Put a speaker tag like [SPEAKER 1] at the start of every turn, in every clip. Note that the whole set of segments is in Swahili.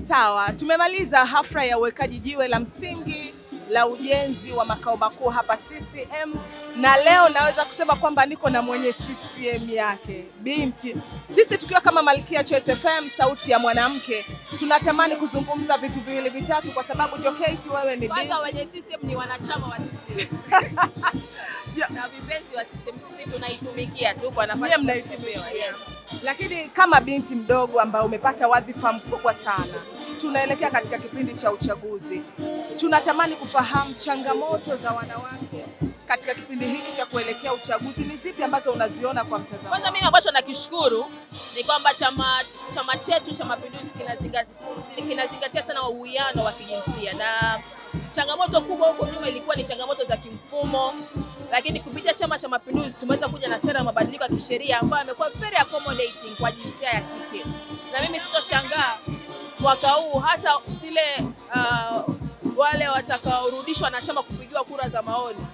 [SPEAKER 1] Sawa, tumemaliza hafla ya uwekaji jiwe la msingi la ujenzi wa makao makuu hapa CCM, na leo naweza kusema kwamba niko na mwenye CCM yake, binti. Sisi tukiwa kama Malkia Choice FM, sauti ya mwanamke, tunatamani kuzungumza vitu viwili vitatu kwa sababu Jokate wewe ni binti.
[SPEAKER 2] Kwanza wenye CCM ni wanachama wa CCM. Na vipenzi wa CCM sisi tunaitumikia tu kwa nafasi
[SPEAKER 1] ya mnaitumiwa. Yes. Lakini kama binti mdogo ambaye umepata wadhifa mkubwa sana, tunaelekea katika kipindi cha uchaguzi. Tunatamani kufahamu changamoto za wanawake katika kipindi hiki cha kuelekea uchaguzi ni zipi ambazo unaziona kwa mtazamo?
[SPEAKER 2] Kwanza mimi ambacho nakishukuru ni kwamba chama chetu cha Mapinduzi kinazingatia sana uwiano wa kijinsia, na changamoto kubwa huko nyuma ilikuwa ni changamoto za kimfumo, lakini kupitia Chama cha Mapinduzi tumeweza kuja na sera ya mabadiliko ya kisheria ambayo yamekuwa very accommodating kwa jinsia ya kike. Na mimi sitoshangaa mwaka huu hata zile wale watakaorudishwa na chama kupigiwa kura za maoni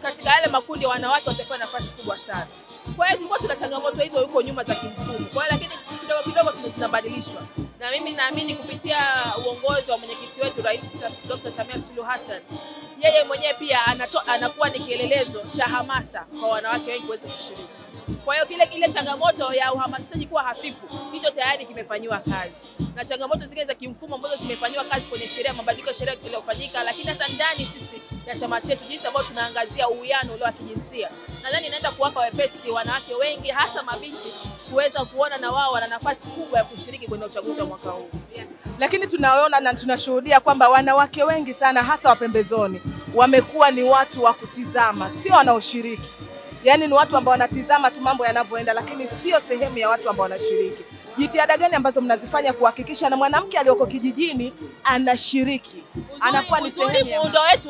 [SPEAKER 2] katika yale makundi ya wanawake watapewa nafasi kubwa sana. Kwa hiyo tulikuwa tuna changamoto hizo huko nyuma za kimfumo. Kwa hiyo lakini kidogo kidogo tunabadilishwa. Na mimi naamini kupitia uongozi wa mwenyekiti wetu Rais Dr. Samia Suluhu Hassan, yeye mwenyewe pia anakuwa ni kielelezo cha hamasa kwa wanawake wengi kuweza kushiriki. Kwa hiyo kile changamoto ya uhamasishaji kuwa hafifu, hicho tayari kimefanywa kazi. Na changamoto zingine za kimfumo ambazo zimefanywa kazi kwenye sheria, mabadiliko ya sheria iliyofanyika, lakini hata ndani sisi ya chama chetu jinsi ambavyo tunaangazia uwiano ule wa kijinsia, nadhani inaenda kuwapa wepesi wanawake wengi hasa mabinti kuweza kuona na wao wana nafasi kubwa ya kushiriki kwenye uchaguzi wa mwaka huu.
[SPEAKER 1] Yes. Lakini tunaona na tunashuhudia kwamba wanawake wengi sana hasa wa pembezoni wamekuwa ni watu wa kutizama, sio wanaoshiriki. Yaani ni watu ambao wanatizama tu mambo yanavyoenda, lakini sio sehemu ya watu ambao wanashiriki. Jitihada gani ambazo mnazifanya kuhakikisha na mwanamke aliyoko kijijini anashiriki? Anakuwa ni sehemu ya
[SPEAKER 2] muundo wetu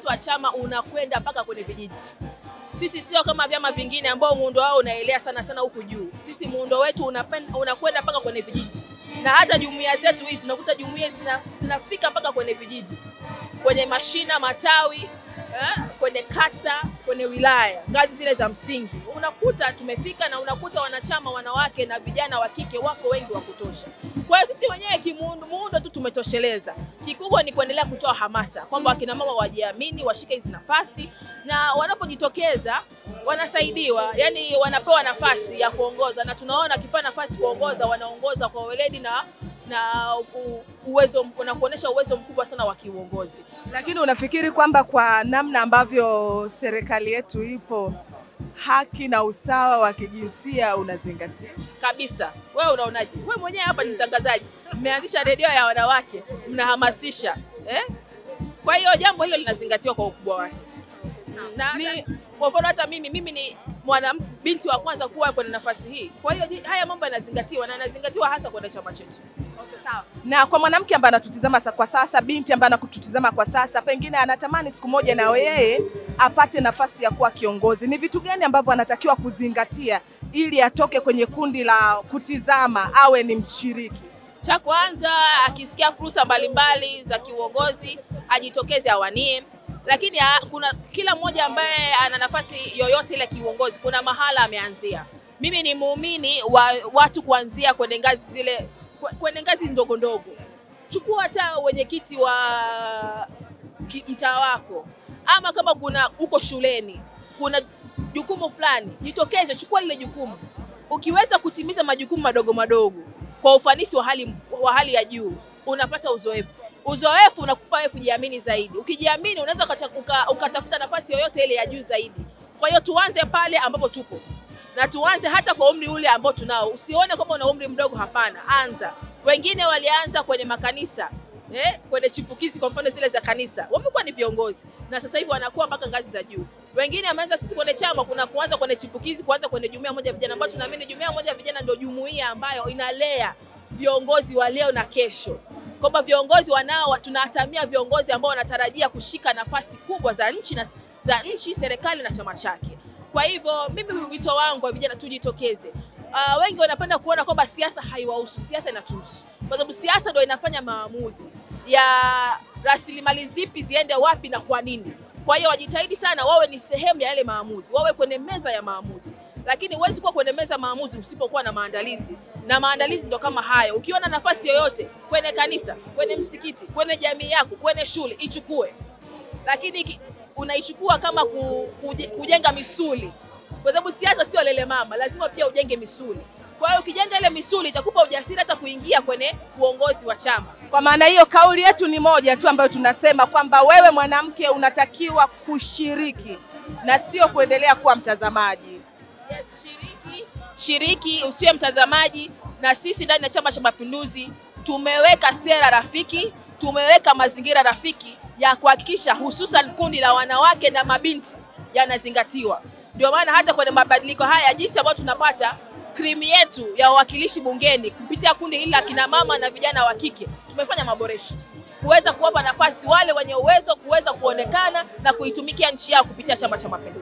[SPEAKER 2] wa chama unakwenda mpaka kwenye vijiji. Sisi sio kama vyama vingine ambao muundo wao unaelea sana huku juu. Sisi muundo wetu unakwenda mpaka kwenye vijiji. Na hata jumuiya zetu hizi unakuta jumuiya zinafika mpaka kwenye vijiji. Kwenye mashina, matawi, kwenye kata, kwenye wilaya, ngazi zile za msingi. Unakuta tumefika na unakuta wanachama wanawake na vijana wa kike wako wengi wa kutosha. Kwa hiyo sisi wenyewe muundo tu tumetosheleza. Kikubwa ni kuendelea kutoa hamasa kwamba wakina mama wajiamini, washike hizi nafasi, na wanapojitokeza wanasaidiwa, yani wanapewa nafasi ya kuongoza, na tunaona kipa nafasi kuongoza wanaongoza kwa weledi na uwezo na kuonesha uwezo mkubwa sana wa kiuongozi.
[SPEAKER 1] Lakini unafikiri kwamba kwa namna ambavyo serikali yetu ipo, haki na usawa wa kijinsia unazingatia?
[SPEAKER 2] Kabisa. Wewe unaonaje? Wewe mwenyewe hapa ni mtangazaji. Mmeanzisha redio ya wanawake, mnahamasisha. Kwa hiyo jambo hilo linazingatiwa kwa ukubwa wake. Kwa mfano hata mimi ni binti wa kwanza kuwa kwenye nafasi hii. Kwa hiyo haya mambo yanazingatiwa na yanazingatiwa hasa kwenye chama chetu.
[SPEAKER 1] Okay, sawa. Na kwa mwanamke ambaye anatutizama kwa sasa, binti ambaye anakututizama kwa sasa, pengine anatamani siku moja na yeye apate nafasi ya kuwa kiongozi, ni vitu gani ambavyo anatakiwa kuzingatia ili atoke kwenye kundi la kutizama awe ni mshiriki?
[SPEAKER 2] Cha kwanza, akisikia fursa mbalimbali za kiuongozi ajitokeze awanie. Lakini kuna kila mmoja ambaye ana nafasi yoyote ile kiuongozi kuna mahala ameanzia. Mimi ni muumini wa watu kuanzia kwenye ngazi zile, kwenye ngazi ndogo ndogo. Chukua hata wenyekiti wa mtaa wako, ama kama kuna uko shuleni kuna jukumu fulani, jitokeze, chukua lile jukumu. Ukiweza kutimiza majukumu madogo kwa ufanisi wa hali ya juu, unapata uzoefu. Uzoefu unakupa wewe kujiamini zaidi. Ukijiamini unaweza ukatafuta nafasi yoyote ile ya juu zaidi. Kwa hiyo tuanze pale ambapo tupo. Na tuanze hata kwa umri ule ambao tunao. Usione kama una umri mdogo, hapana. Anza. Wengine walianza kwenye makanisa, kwenye chipukizi kwa mfano zile za kanisa. Wamekuwa ni viongozi na sasa hivi wanakuwa mpaka ngazi za juu. Wengine wameanza sisi kwenye chama, kuna kuanza kwenye chipukizi, kuanza kwenye jumuiya moja vijana, ambayo tunaamini jumuiya moja vijana ndio jumuiya ambayo inalea viongozi wa leo na kesho. Kwamba viongozi tunahatamia viongozi ambao wanatarajia kushika nafasi kubwa za nchi, serikali na chama chake. Kwa hivyo mimi wito wangu kwa vijana tujitokeze. Wengi wanapenda kuona kwamba siasa haiwahusu, siasa inatuhusu. Kwa sababu siasa ndio inafanya maamuzi ya rasilimali zipi ziende wapi na kwa nini. Kwa hiyo wajitahidi sana wawe ni sehemu ya yale maamuzi, wawe kwenye meza ya maamuzi. lakini huwezi kuwa kwenye meza maamuzi usipokuwa na maandalizi. Na maandalizi ndo kama hayo. Ukiona nafasi yoyote kwenye kanisa, kwenye msikiti, kwenye jamii yako, kwenye shule, ichukue. Lakini unaichukua kama kujenga misuli. Kwa sababu siasa sio lele mama, lazima pia ujenge misuli. Kwa hiyo ukijenga ile misuli itakupa ujasiri hata kuingia kwenye uongozi wa chama.
[SPEAKER 1] Kwa maana hiyo kauli yetu ni moja tu ambayo tunasema kwamba wewe mwanamke unatakiwa kushiriki na sio kuendelea kuwa mtazamaji.
[SPEAKER 2] Yes, shiriki usiwe mtazamaji. Na sisi ndani ya Chama cha Mapinduzi tumeweka sera rafiki, tumeweka mazingira rafiki ya kuhakikisha hususan kundi la wanawake na mabinti yanazingatiwa. Ndio maana hata kwenye mabadiliko haya jinsi ambayo tunapata krimu yetu ya wawakilishi bungeni kupitia kundi hili la kina mama na vijana wa kike, tumefanya maboresho kuweza kuwapa nafasi wale wenye uwezo kuweza kuonekana na kuitumikia nchi yao kupitia Chama cha Mapinduzi.